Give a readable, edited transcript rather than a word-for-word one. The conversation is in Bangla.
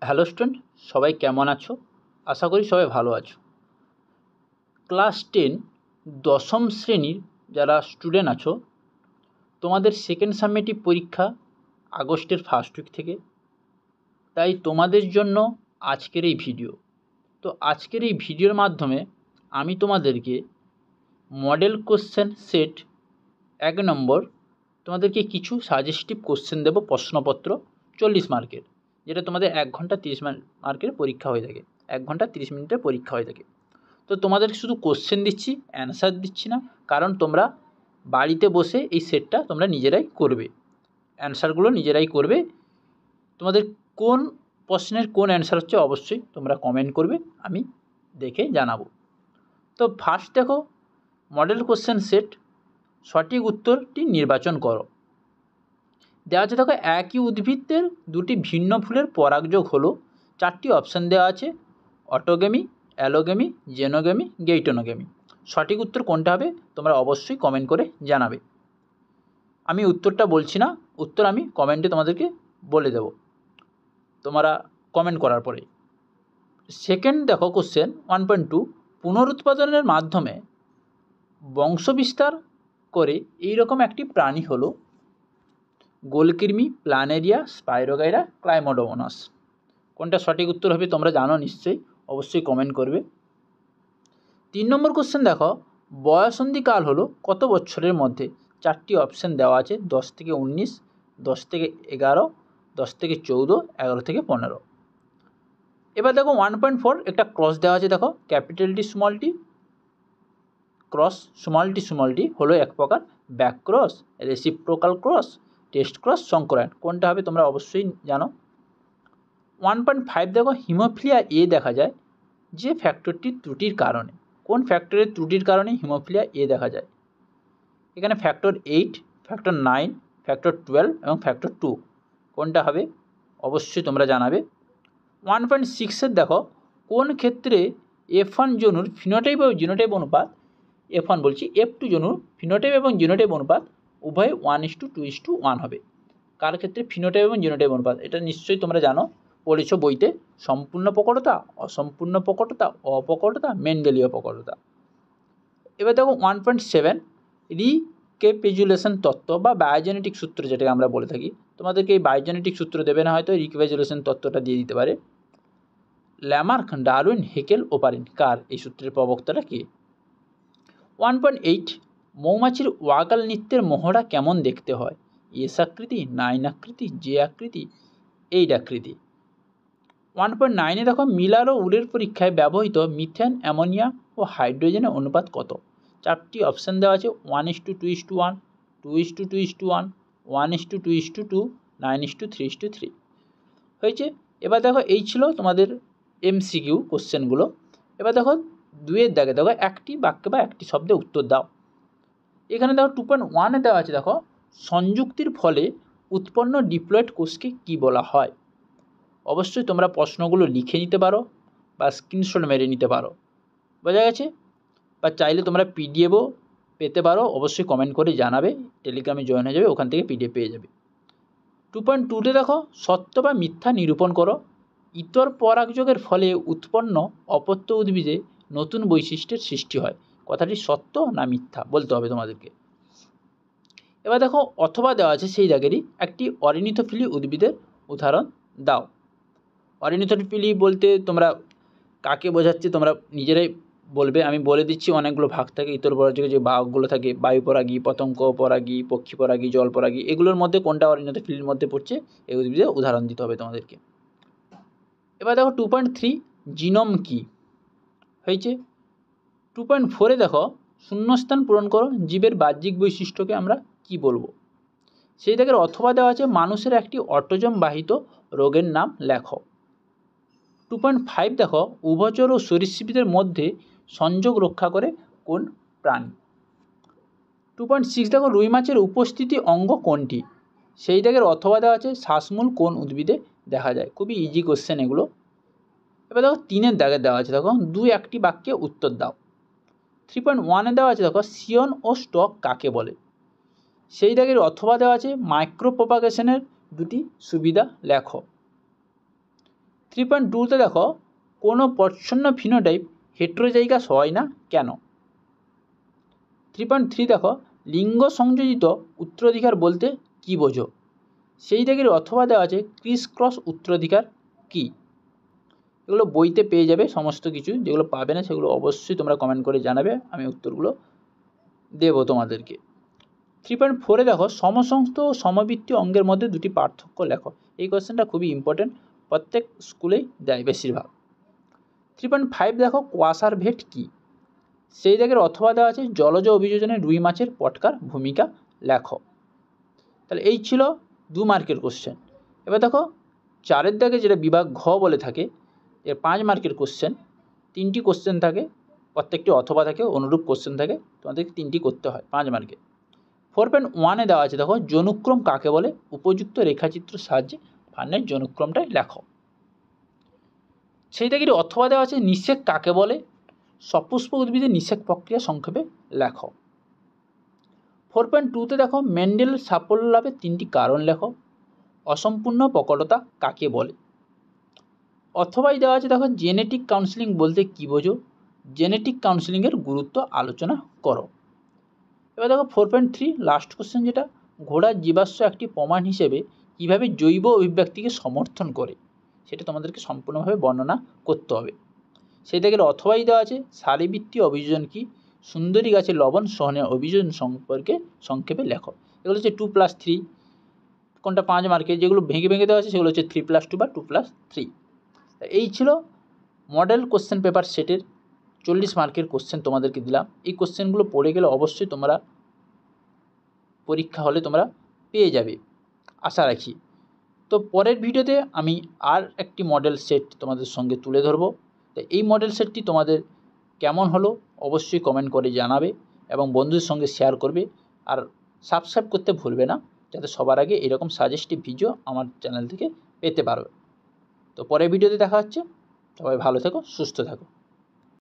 হ্যালো স্টুডেন্ট, সবাই কেমন আছো? আশা করি সবাই ভালো আছো। ক্লাস 10 দশম শ্রেণীর যারা স্টুডেন্ট আছো, তোমাদের সেকেন্ড সামেটিভ পরীক্ষা আগস্টের ফার্স্ট উইক থেকে। তাই তোমাদের জন্য আজকের এই ভিডিও। তো আজকের এই ভিডিওর মাধ্যমে আমি তোমাদেরকে মডেল কোশ্চেন সেট 1 নম্বর তোমাদেরকে কিছু সাজেস্টিভ কোশ্চেন দেবো, প্রশ্নপত্র 40 মার্কের, যেটা তোমাদের 1 ঘন্টা 30 মার্কের পরীক্ষা হয়ে থাকে। 1 ঘন্টা 30 মিনিটের পরীক্ষা হয়ে থাকে। তো তোমাদের শুধু কোশ্চেন দিচ্ছি, অ্যান্সার দিচ্ছি না, কারণ তোমরা বাড়িতে বসে এই সেটটা তোমরা নিজেরাই করবে, অ্যান্সারগুলো নিজেরাই করবে। তোমাদের কোন প্রশ্নের কোন অ্যান্সার হচ্ছে অবশ্যই তোমরা কমেন্ট করবে, আমি দেখে জানাবো। তো ফার্স্ট দেখো, মডেল কোশ্চেন সেট, সঠিক উত্তরটি নির্বাচন করো। দেওয়া আছে দেখো, একই উদ্ভিদের দুটি ভিন্ন ফুলের পরাগযোগ হলো। 4টি অপশান দেওয়া আছে: অটোগেমি, অ্যালোগেমি, জেনোগেমি, গেইটোনোগেমি। সঠিক উত্তর কোনটা হবে তোমরা অবশ্যই কমেন্ট করে জানাবে। আমি উত্তরটা বলছি না, উত্তর আমি কমেন্টে তোমাদেরকে বলে দেব তোমরা কমেন্ট করার পরে। সেকেন্ড দেখো কোশ্চেন 1.2, পুনরুৎপাদনের মাধ্যমে বংশবিস্তার করে এইরকম একটি প্রাণী হলো গোলকৃমি, প্ল্যানেরিয়া, স্পাইরোগাইরা, ক্লাইমোডোমোনাস। কোনটা সঠিক উত্তর হবে তোমরা জানো নিশ্চয়ই, অবশ্যই কমেন্ট করবে। 3 নম্বর কোশ্চেন দেখো, বয়সন্ধিকাল হলো কত বছরের মধ্যে? 4টি অপশান দেওয়া আছে: 10 থেকে 19, 10 থেকে 11, 10 থেকে 14, 11 থেকে 15। এবার দেখো 1.4, একটা ক্রস দেওয়া আছে। দেখো, capital T small T cross small T হলো এক প্রকার back cross, reciprocal cross, test cross, সংকরায়ন। কোনটা হবে তোমরা অবশ্যই জানো। 1.5 দেখো, হিমোফিলিয়া এ দেখা যায় যে ফ্যাক্টরটির ত্রুটির কারণে। কোন ফ্যাক্টরের ত্রুটির কারণে হিমোফিলিয়া এ দেখা যায়? এখানে ফ্যাক্টর 8, ফ্যাক্টর 9, ফ্যাক্টর 12 এবং ফ্যাক্টর 2। কোনটা হবে অবশ্যই তোমরা জানাবে। 1.6 দেখো, কোন ক্ষেত্রে F1 জনুর ফিনোটাইপ এবং জিনোটাইপ অনুপাত, F1 বলছি, F2 জনুর ফিনোটাইপ এবং জিনোটাইপ অনুপাত উভয় 1:2:1 হবে? কার ক্ষেত্রে ফিনোটাইপ এবং জিনোটাইপ অনুপাত? এটা নিশ্চয়ই তোমরা জানো, পড়েছো বইতে। সম্পূর্ণ প্রকটতা, অসম্পূর্ণ প্রকটতা, অপ্রকটতা, মেন্ডেলীয় প্রকটতা। এবার দেখো 1.7, রিক্যাপিচুলেশন তত্ত্ব বা বায়োজেনেটিক সূত্র যেটাকে আমরা বলে থাকি। তোমাদেরকে এই বায়োজেনেটিক সূত্র দেবে না, হয়তো রিক্যাপিচুলেশন তত্ত্বটা দিয়ে দিতে পারে। ল্যামার্ক, ডারউইন, হেকেল, ওপারিন, কার এই সূত্রের প্রবক্তাটা কে? 1.8, মৌমাছির ওয়াগাল নৃত্যের মহড়া কেমন দেখতে হয়? এস আকৃতি, 9 আকৃতি, জে আকৃতি, 8 আকৃতি। 1.9 দেখো, মিলার ও উডের পরীক্ষায় ব্যবহৃত মিথেন, অ্যামোনিয়া ও হাইড্রোজেনের অনুপাত কত? 4টি অপশান দেওয়া আছে: 1:2:1, 2:2:1, 1:2:2, 9:3:3 হয়েছে। এবার দেখো, এই ছিল তোমাদের MCQ কোশ্চেনগুলো। এবার দেখো 2-এর দাগে দেখো, একটি বাক্যে বা একটি শব্দে উত্তর দাও। এখানে দেখো 2.1-এ দেওয়া আছে, দেখো, সংযুক্তির ফলে উৎপন্ন ডিপ্লয়েড কোষকে কী বলা হয়? অবশ্যই তোমরা প্রশ্নগুলো লিখে নিতে পারো বা স্ক্রিনশট মেরে নিতে পারো, বোঝা গেছে? বা চাইলে তোমরা পিডিএফও পেতে পারো, অবশ্যই কমেন্ট করে জানাবে, টেলিগ্রামে জয়েন হয়ে যাবে, ওখান থেকে পিডিএফ পেয়ে যাবে। 2.2-তে দেখো, সত্য বা মিথ্যা নিরূপণ করো। ইতর পরাগযোগের ফলে উৎপন্ন অপত্য উদ্ভিদে নতুন বৈশিষ্ট্যের সৃষ্টি হয়। কথাটি সত্য না মিথ্যা বলতে হবে তোমাদেরকে। এবার দেখো, অথবা দেওয়া আছে সেই জায়গারই একটি অরিনিথোফিলি উদ্ভিদের উদাহরণ দাও। অরিনিথোফিলি বলতে তোমরা কাকে বোঝাচ্ছে তোমরা নিজেরাই বলবে, আমি বলে দিচ্ছি। অনেকগুলো ভাগ থাকে ইতর পরাগযোগে, যে ভাগগুলো থাকে বায়ুপরাগী, পতঙ্গ পরাগী, পক্ষী পরাগী, জল পরাগী, এগুলোর মধ্যে কোনটা অরিনিথোফিলির মধ্যে পড়ছে এই উদ্ভিদের উদাহরণ দিতে হবে তোমাদেরকে। এবার দেখো 2.3, জিনোম কি হয়েছে। 2.4-এ দেখো, শূন্যস্থান পূরণ করো, জীবের বাহ্যিক বৈশিষ্ট্যকে আমরা কি বলবো? সেই থেকে অথবা দেওয়া আছে, মানুষের একটি অটোজম বাহিত রোগের নাম লেখো। 2.5 দেখো, উভচর ও সরীসৃপদের মধ্যে সংযোগ রক্ষা করে কোন প্রাণী? 2.6 দেখো, রুই মাছের উপস্থিতি অঙ্গ কোনটি? সেই দাগের অথবা দেওয়া আছে, শ্বাসমূল কোন উদ্ভিদে দেখা যায়? খুবই ইজি কোশ্চেন এগুলো। এবার দেখো 3-এর দাগে দেওয়া আছে, দেখো, 2-1টি বাক্যে উত্তর দাও। 3.1-এ দেওয়া আছে, দেখো, সিয়ন ও স্টক কাকে বলে? সেই দাগের অথবা দেওয়া আছে, মাইক্রো প্রপাগেশনের দুটি সুবিধা লেখো। 3.2তে দেখো কোনো প্রচ্ছন্ন ফিনোটাইপ হেটেরোজাইগাস হয় না কেন? 3.3 দেখো লিঙ্গ সংযোজিত উত্তরাধিকার বলতে কী বোঝো? সেই দিকের অথবা দেওয়া আছে ক্রিস ক্রস উত্তরাধিকার কী? এগুলো বইতে পেয়ে যাবে সমস্ত কিছু, যেগুলো পাবে না সেগুলো অবশ্যই তোমরা কমেন্ট করে জানাবে, আমি উত্তরগুলো দেবো তোমাদেরকে। 3.4 দেখো সমসংস্থ ও সমবৃত্তীয় অঙ্গের মধ্যে দুটি পার্থক্য লেখো। এই কোয়েশ্চেনটা খুবই ইম্পর্টেন্ট, প্রত্যেক স্কুলেই দেয় বেশিরভাগ। 3.5 দেখো কোয়াসার ভেট কী? সেই দাগের অথবা দেওয়া আছে জলজ অভিযোজনে রুই মাছের পটকার ভূমিকা লেখো। তাহলে এই ছিল 2 মার্কের কোশ্চেন। এবার দেখো 4 দাগে যেটা বিভাগ ঘ বলে থাকে, এর 5 মার্কের কোশ্চেন, 3টি কোশ্চেন থাকে, প্রত্যেকটি অথবা থাকে, অনুরূপ কোশ্চেন থাকে, তোমাদেরকে 3টি করতে হয় 5 মার্কে। 4.1 দেওয়া আছে দেখো জনুক্রম কাকে বলে? উপযুক্ত রেখাচিত্রের সাহায্যে ভান্নের জনুক্রমটাই লেখো। সেই দাগের অথবা দেওয়া আছে নিষেক কাকে বলে? সপুষ্পক উদ্ভিদের নিষেক প্রক্রিয়া সংক্ষেপে লেখো। 4.2তে দেখো মেন্ডেল সাফল্য লাভের 3টি কারণ লেখো। অসম্পূর্ণ প্রকটতা কাকে বলে? অথবাই দেওয়া আছে দেখো জেনেটিক কাউন্সেলিং বলতে কী বোঝো? জেনেটিক কাউন্সেলিংয়ের গুরুত্ব আলোচনা করো। এবার দেখো 4.3 লাস্ট কোশ্চেন, যেটা ঘোড়ার জীবাশ্ম একটি প্রমাণ হিসেবে কীভাবে জৈব অভিব্যক্তিকে সমর্থন করে, সেটা তোমাদেরকে সম্পূর্ণভাবে বর্ণনা করতে হবে। সেই থেকে অথবাই দেওয়া আছে শারীরবৃত্তীয় অভিযোজন কি? সুন্দরী গাছের লবণ সহনের অভিযোজন সম্পর্কে সংক্ষেপে লেখো। এগুলো হচ্ছে 2+3, কোনটা 5 মার্কের, যেগুলো ভেঙে ভেঙে দেওয়া আছে সেগুলো হচ্ছে 3+2 বা 2+3। এই ছিল মডেল কোশ্চেন পেপার সেটের 40 মার্কের কোশ্চেন তোমাদেরকে দিলাম। এই কোশ্চেনগুলো পড়ে গেলে অবশ্যই তোমরা পরীক্ষা হলে তোমরা পেয়ে যাবে আশা রাখি। তো পরের ভিডিওতে আমি আর একটি মডেল সেট তোমাদের সঙ্গে তুলে ধরবো। তো এই মডেল সেটটি তোমাদের কেমন হলো অবশ্যই কমেন্ট করে জানাবে এবং বন্ধুদের সঙ্গে শেয়ার করবে, আর সাবস্ক্রাইব করতে ভুলবে না, যাতে সবার আগে এরকম সাজেস্টিভ ভিডিও আমার চ্যানেল থেকে পেতে পারবে। তো পরের ভিডিওতে দেখা হচ্ছে, সবাই ভালো থেকো, সুস্থ থাকো।